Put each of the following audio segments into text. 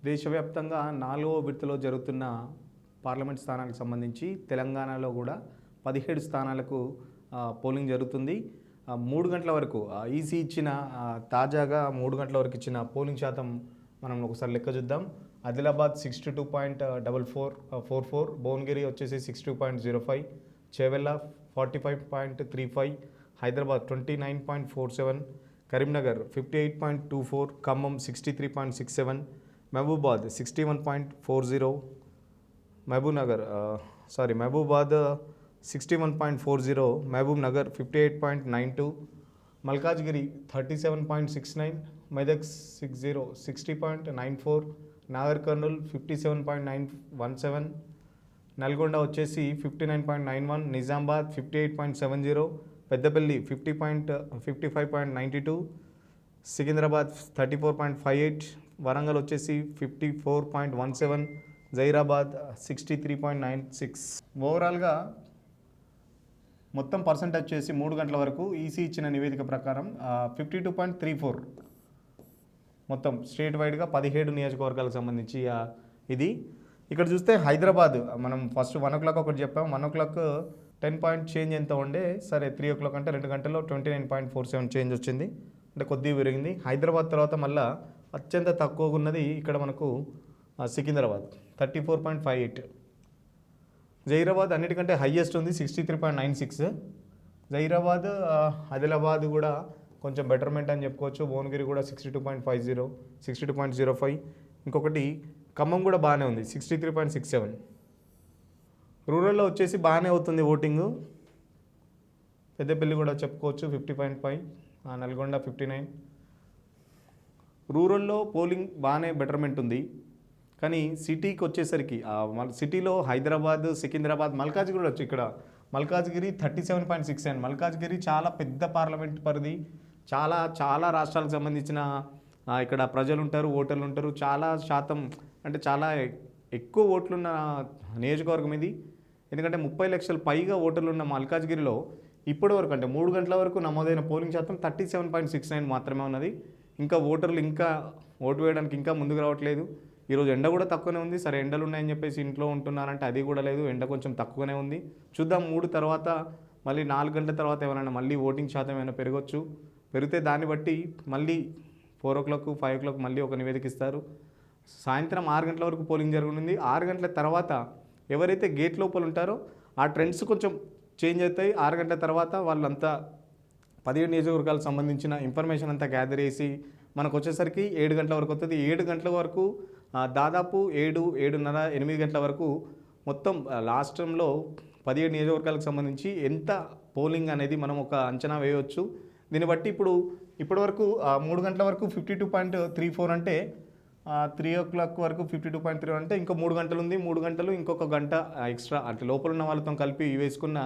దేశవ్యాప్తంగా 4వ విడతలో జరుగుతున్న పార్లమెంట్ స్థానాలకు సంబంధించి తెలంగాణలో కూడా 17 స్థానాలకు పోలింగ్ జరుగుతుంది. 3 గంటల వరకు ఈసీ ఇచ్చిన తాజాగా 3 గంటల వరకు ఇచ్చిన పోలింగ్ శాతం మనం ఒకసారి లెక్క చూద్దాం. ఆదిలాబాద్ 62.44, భువనగిరి వచ్చేసి 62.05, చేవెళ్ళ 45.35, హైదరాబాద్ 29.47, కరీంనగర్ 58.24, ఖమ్మం 63.67, మహబూబాద్ 61.40, మహబూబాద్ 61.40, మహబూబ్ నగర్ 58.92, మల్కాజ్గిరి 37.69, మెదక్ 60.94, నాగర్ కర్నూల్ 57.917, నల్గొండ వచ్చేసి 59.91, నిజామాబాద్ 58.70, పెద్దపల్లి 55.92, సికింద్రాబాద్ 34.58, వరంగల్ వచ్చేసి 54.17, జైరాబాద్ 63.96. ఓవరాల్గా మొత్తం పర్సెంటేజ్ వచ్చేసి 3 గంటల వరకు ఈసీ ఇచ్చిన నివేదిక ప్రకారం 52.34 మొత్తం స్టేట్ వైడ్గా 17 నియోజకవర్గాలకు సంబంధించి ఇది. ఇక్కడ చూస్తే హైదరాబాద్ మనం ఫస్ట్ 1 o'clock ఒకటి చెప్పాం. 1 o'clock 10 పాయింట్ చేంజ్ ఎంత ఉండే, సరే 3 o'clock అంటే 2 గంటల్లో 29.47 చేంజ్ వచ్చింది, అంటే కొద్దిగా పెరిగింది. హైదరాబాద్ తర్వాత మళ్ళీ అత్యంత తక్కువగా ఉన్నది ఇక్కడ మనకు సికింద్రాబాద్ 34.58, జైరాబాద్ అన్నిటికంటే హైయెస్ట్ ఉంది 63.96, జైరాబాద్. ఆదిలాబాద్ కూడా కొంచెం బెటర్మెంట్ అని చెప్పుకోవచ్చు. భువనగిరి కూడా 62.50, 62.05. ఇంకొకటి ఖమ్మం కూడా బాగానే ఉంది 63.67. రూరల్లో వచ్చేసి బాగానే అవుతుంది ఓటింగు. పెద్దపల్లి కూడా చెప్పుకోవచ్చు 50.5, నల్గొండ 59. రూరల్లో పోలింగ్ బాగానే బెటర్మెంట్ ఉంది. కానీ సిటీకి వచ్చేసరికి సిటీలో హైదరాబాద్, సికింద్రాబాద్, మల్కాజ్గిరి వచ్చి ఇక్కడ మల్కాజ్గిరి 37.6. మల్కాజ్గిరి చాలా పెద్ద పార్లమెంట్ పరిధి, చాలా రాష్ట్రాలకు సంబంధించిన ఇక్కడ ప్రజలు ఉంటారు, ఓటర్లు ఉంటారు. చాలా శాతం అంటే చాలా ఎక్కువ ఓట్లున్న నియోజకవర్గం ఇది. ఎందుకంటే 30 లక్షల పైగా ఓటర్లు ఉన్న మల్కాజ్గిరిలో ఇప్పటి వరకు అంటే 3 గంటల వరకు నమోదైన పోలింగ్ శాతం 37.69 మాత్రమే ఉన్నది. ఇంకా ఓటర్లు ఇంకా ఓటు వేయడానికి ఇంకా ముందుకు రావట్లేదు. ఈరోజు ఎండ కూడా తక్కువనే ఉంది. సరే ఎండలు ఉన్నాయని చెప్పేసి ఇంట్లో ఉంటున్నారంటే అది కూడా లేదు, ఎండ కొంచెం తక్కువనే ఉంది. చూద్దాం 3 తర్వాత మళ్ళీ 4 గంటల తర్వాత ఏమైనా మళ్ళీ ఓటింగ్ శాతం ఏమైనా పెరగచ్చు. పెరిగితే దాన్ని బట్టి మళ్ళీ 4 o'clock 5 o'clock మళ్ళీ ఒక నివేదిక ఇస్తారు. సాయంత్రం 6 గంటల వరకు పోలింగ్ జరగనుంది. 6 గంటల తర్వాత ఎవరైతే గేట్ లోపల ఉంటారో ఆ ట్రెండ్స్ కొంచెం చేంజ్ అవుతాయి. 6 గంటల తర్వాత వాళ్ళంతా 17 నియోజకవర్గాలకు సంబంధించిన ఇన్ఫర్మేషన్ అంతా గ్యాదర్ చేసి మనకు వచ్చేసరికి 7 గంటల వరకు వస్తుంది. 7 గంటల వరకు దాదాపు 7, 7:30, 8 గంటల వరకు మొత్తం లాస్ట్ టైంలో 17 నియోజకవర్గాలకు సంబంధించి ఎంత పోలింగ్ అనేది మనం ఒక అంచనా వేయవచ్చు. దీన్ని బట్టి ఇప్పటివరకు 3 గంటల వరకు 52.34 అంటే 3 o'clock వరకు 52.3 అంటే ఇంకో 3 గంటలు ఉంది. 3 గంటలు ఇంకొక గంట ఎక్స్ట్రా అంటే లోపల ఉన్న వాళ్ళతో కలిపి వేసుకున్న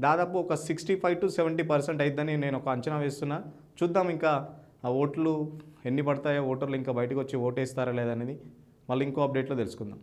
దాదాపు ఒక 65 to 70% అయిద్దని నేను ఒక అంచనా వేస్తున్నా. చూద్దాం ఇంకా ఓట్లు ఎన్ని పడతాయో, ఓటర్లు ఇంకా బయటకు వచ్చి ఓటేస్తారా లేదనేది మళ్ళీ ఇంకో అప్డేట్లో తెలుసుకుందాం.